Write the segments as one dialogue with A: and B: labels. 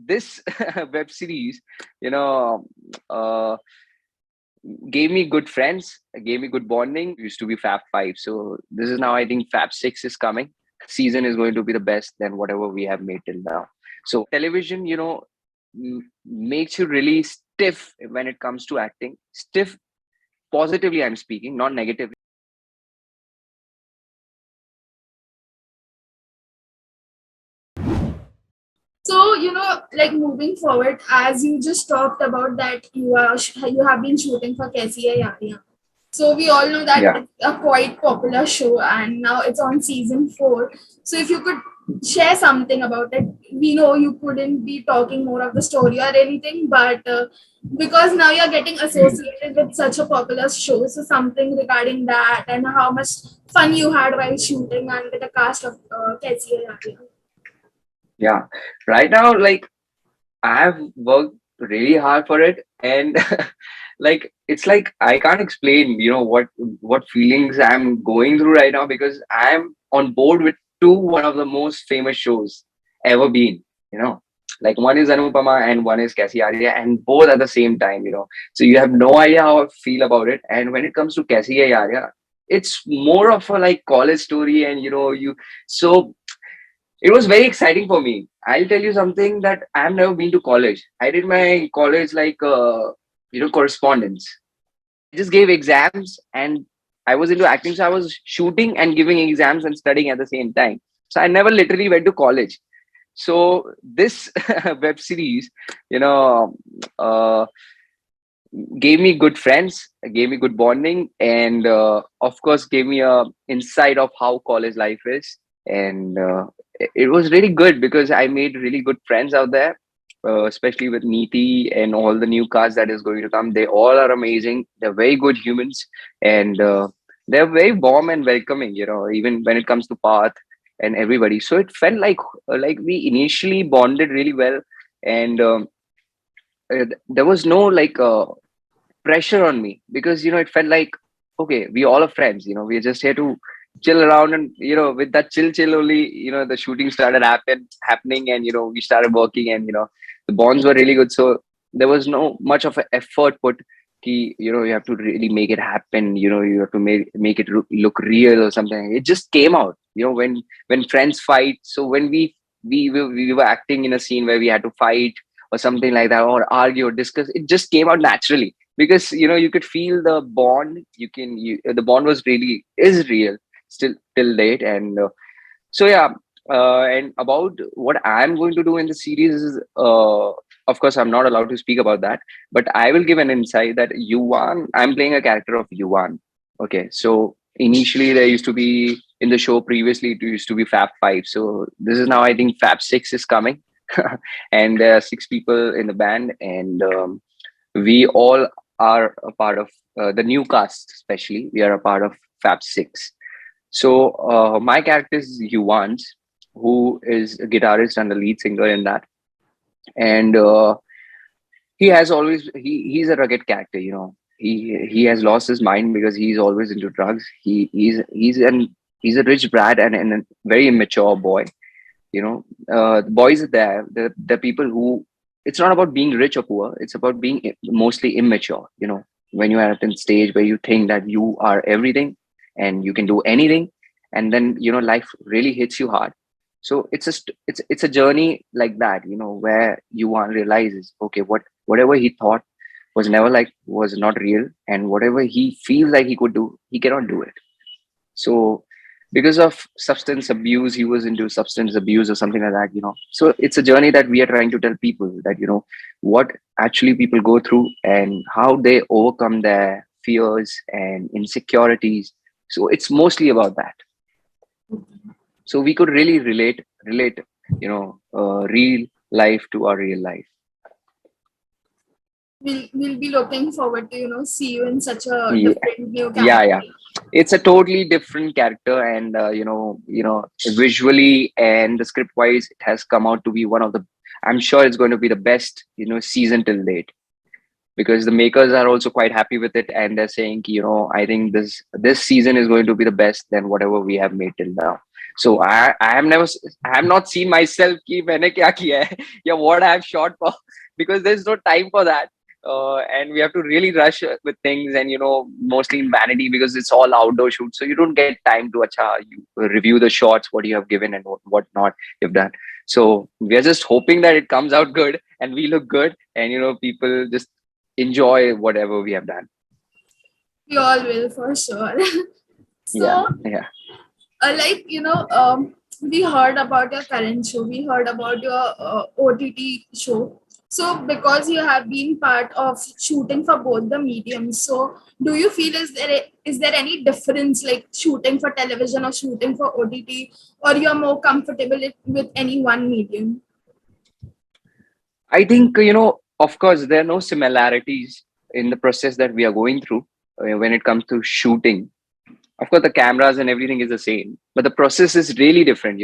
A: this web series, you know, uh, gave me good friends, gave me good bonding. Used to be Fab Five, so this is now I think Fab Six is coming. Season is going to be the best than whatever we have made till now. So television, makes you really stiff when it comes to acting. Stiff positively, I'm speaking, not negatively.
B: So, like moving forward, as you just talked about that you have been shooting for Kaisi Yeh Yaariyan. So we all know that
A: Yeah.
B: it's a quite popular show, and now it's on season 4. So if you could share something about it, we know you couldn't be talking more of the story or anything, but because now you're getting
A: Hmm.
B: associated with such a popular show, so something regarding that and how much fun you had while shooting and with the cast of Kaisi Yeh Yaariyan.
A: Yeah. Right now, like I've worked really hard for it, and like it's like I can't explain, what feelings I'm going through right now because I'm on board with one of the most famous shows ever been. You know, like one is Anupama and one is Kaisi Arya, and both at the same time. So you have no idea how I feel about it. And when it comes to Kaisi Arya, it's more of a like college story, and so it was very exciting for me. I'll tell you something that I've never been to college. I did my college like correspondence. I just gave exams and I was into acting, so I was shooting and giving exams and studying at the same time. So I never literally went to college. So this web series, you know, uh, gave me good friends, gave me good bonding, and of course gave me a insight of how college life is. And it was really good because I made really good friends out there, especially with Neeti and all the new cast that is going to come. They all are amazing. They're very good humans, and they're very warm and welcoming. Even when it comes to Path and everybody. So it felt like we initially bonded really well, and there was no pressure on me because it felt like, okay, we all are friends. We're just here to chill around, and with that chill only, the shooting started happening, and we started working, and the bonds were really good. So there was no much of an effort put ki, you have to really make it happen. You have to make it look real or something. It just came out, when friends fight. So when we were acting in a scene where we had to fight or something like that, or argue or discuss, it just came out naturally because you could feel the bond. The bond was really is real still till date. And so yeah. And about what I'm going to do in the series is, of course I'm not allowed to speak about that, but I will give an insight that Yuan, I'm playing a character of Yuan. Okay, so initially there used to be, in the show previously, it used to be Fab Five. So this is now I think Fab Six is coming. And there are six people in the band, and we all are a part of the new cast. Especially we are a part of Fab Six. So my character is Yuans, who is a guitarist and the lead singer in that. And he has always he's a rugged character. He has lost his mind because he's always into drugs. He's a rich brat, and a very immature boy. The boys are there, the people who, it's not about being rich or poor, it's about being mostly immature. When you are at a stage where you think that you are everything and you can do anything, and then life really hits you hard. So it's a journey like that, where you want realizes, okay, whatever he thought was not real, and whatever he feels like he could do, he cannot do it. So because of substance abuse, he was into substance abuse or something like that. So it's a journey that we are trying to tell people that, what actually people go through and how they overcome their fears and insecurities. So it's mostly about that. So we could really relate, real life to our real life.
B: We'll be looking forward to see you in such a
A: Yeah,
B: different new
A: yeah.
B: character.
A: It's a totally different character, and visually and the script wise, it has come out to be one of the, I'm sure it's going to be the best season till date, because the makers are also quite happy with it, and they're saying, I think this season is going to be the best than whatever we have made till now. So I have not seen myself ki maine kya kiya hai, yeah, what I have shot for, because there's no time for that. And we have to really rush with things, and mostly in vanity, because it's all outdoor shoots, so you don't get time to you review the shots, what you have given and what not you've done. So we are just hoping that it comes out good and we look good, and people just enjoy whatever we have done.
B: We all will for sure.
A: Yeah,
B: So,
A: yeah.
B: like we heard about your current show, we heard about your OTT show. So because you have been part of shooting for both the mediums, so do you feel is there any difference, like shooting for television or shooting for OTT, or you're more comfortable with any one medium?
A: I think, of course, there are no similarities in the process that we are going through when it comes to shooting. Of course, the cameras and everything is the same, but the process is really different.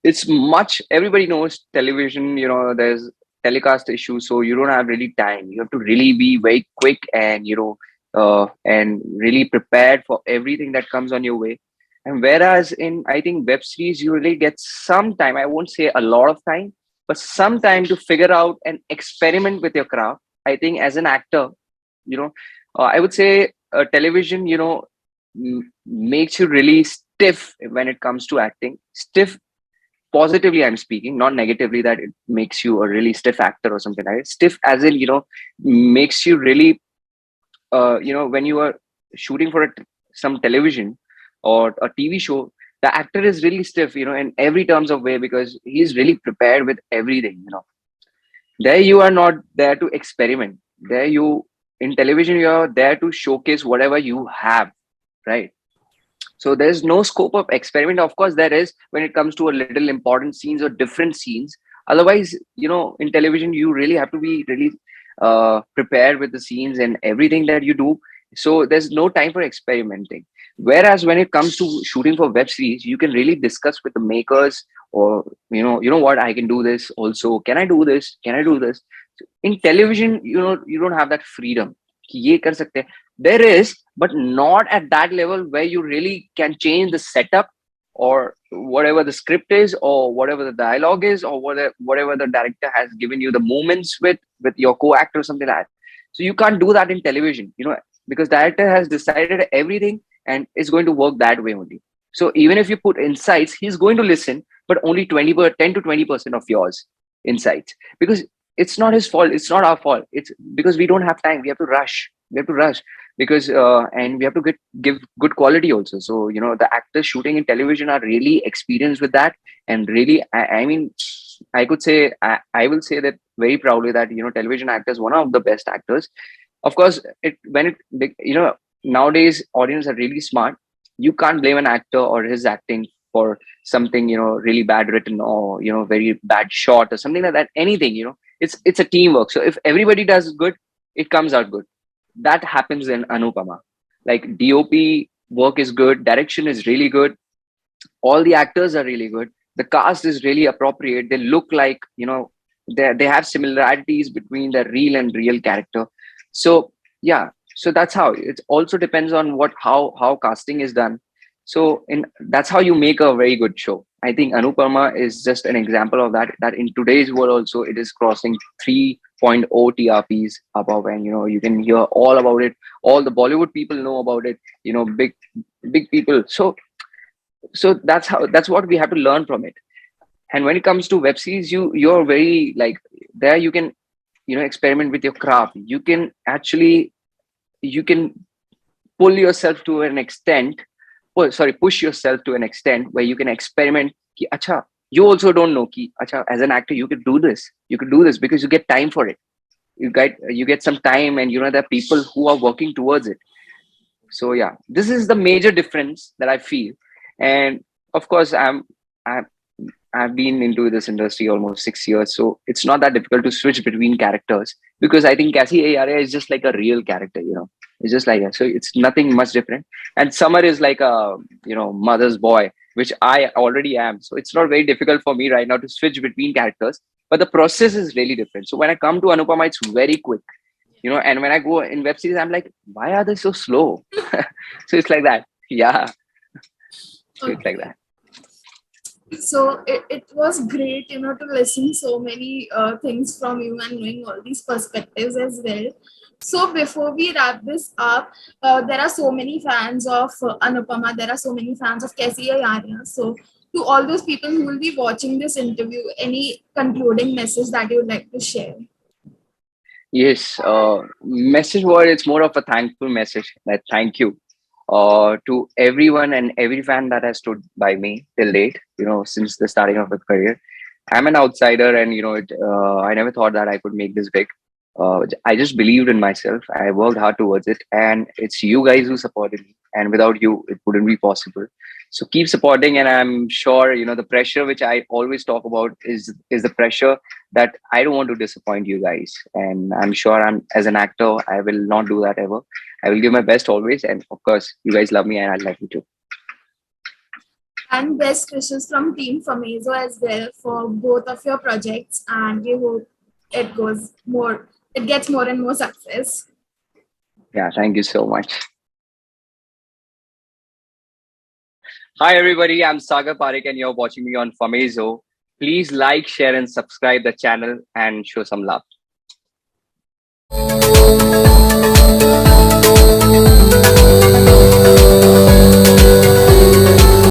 A: It's much, everybody knows television, there's telecast issues, so you don't have really time. You have to really be very quick, and, and really prepared for everything that comes on your way. And whereas in, I think, web series, you really get some time, I won't say a lot of time, but some time to figure out and experiment with your craft. I think as an actor, you know, I would say television, makes you really stiff when it comes to acting. Stiff positively, I'm speaking, not negatively, that it makes you a really stiff actor or something like that. Stiff as in, makes you really, when you are shooting for some television or a TV show, the actor is really stiff, in every terms of way, because he's really prepared with everything. There you are not there to experiment. There you, in television, you are there to showcase whatever you have, right? So there's no scope of experiment. Of course, there is when it comes to a little important scenes or different scenes. Otherwise, in television, you really have to be really prepared with the scenes and everything that you do. So there's no time for experimenting. Whereas when it comes to shooting for web series, you can really discuss with the makers, or what, I can do this also. Can I do this? Can I do this? In television, you don't have that freedom कि ये कर सकते हैं. There is, but not at that level where you really can change the setup, or whatever the script is, or whatever the dialogue is, or whatever the director has given you the moments with your co-actor or something like that. So you can't do that in television, because director has decided everything, and it's going to work that way only. So even if you put insights, he's going to listen, but only 10 to 20% of yours insights, because it's not his fault, it's not our fault. It's because we don't have time. We have to rush because and we have to give good quality also. So the actors shooting in television are really experienced with that, and really, I mean, I could say, I will say that very proudly, that television actors, one of the best actors. Of course, it when it nowadays audience are really smart. You can't blame an actor or his acting for something really bad written, or very bad shot or something like that. Anything, it's a teamwork. So if everybody does good, it comes out good. That happens in Anupama. Like DOP work is good, direction is really good, all the actors are really good, the cast is really appropriate, they look like, they have similarities between the real character. So yeah, so that's how it also depends on how casting is done. So in that's how you make a very good show. I think Anupama is just an example of that in today's world also, it is crossing 3.0 TRPs above, and you can hear all about it. All the Bollywood people know about it, big people. So that's what we have to learn from it. And when it comes to web series, you're very like, there you can experiment with your craft. You can actually, you can pull yourself to an extent, push yourself to an extent where you can experiment ki, acha, you also don't know ki, acha, as an actor you could do this because you get time for it. You get some time, and there are people who are working towards it. So yeah, this is the major difference that I feel. And of course, I'm I've been into this industry almost 6 years, so it's not that difficult to switch between characters, because I think Cassie A. Arya is just like a real character. It's just like that. So it's nothing much different. And Summer is like a mother's boy, which I already am. So it's not very difficult for me right now to switch between characters. But the process is really different. So when I come to Anupama, it's very quick. And when I go in web series, I'm like, why are they so slow? So it's like that. Yeah. So it's like
B: Okay.
A: that.
B: So it was great, to listen so many things from you and knowing all these perspectives as well. So before we wrap this up, there are so many fans of Anupama. There are so many fans of Kaisi Yeh Yaariyan. So to all those people who will be watching this interview, any concluding message that you would like to share?
A: Yes, message word, it's more of a thankful message that thank you to everyone and every fan that has stood by me till date, since the starting of my career. I'm an outsider, and I never thought that I could make this big. I just believed in myself. I worked hard towards it, and it's you guys who supported me. And without you, it wouldn't be possible. So keep supporting, and I'm sure the pressure which I always talk about is the pressure that I don't want to disappoint you guys. And I'm sure I'm as an actor, I will not do that ever. I will give my best always, and of course, you guys love me, and I love you too.
B: And best wishes from Team Famezo as well for both of your projects. And we hope it gets more and more success.
A: Yeah, thank you so much. Hi, everybody. I'm Sagar Parekh, and you're watching me on Famezo. Please like, share, and subscribe the channel and show some love.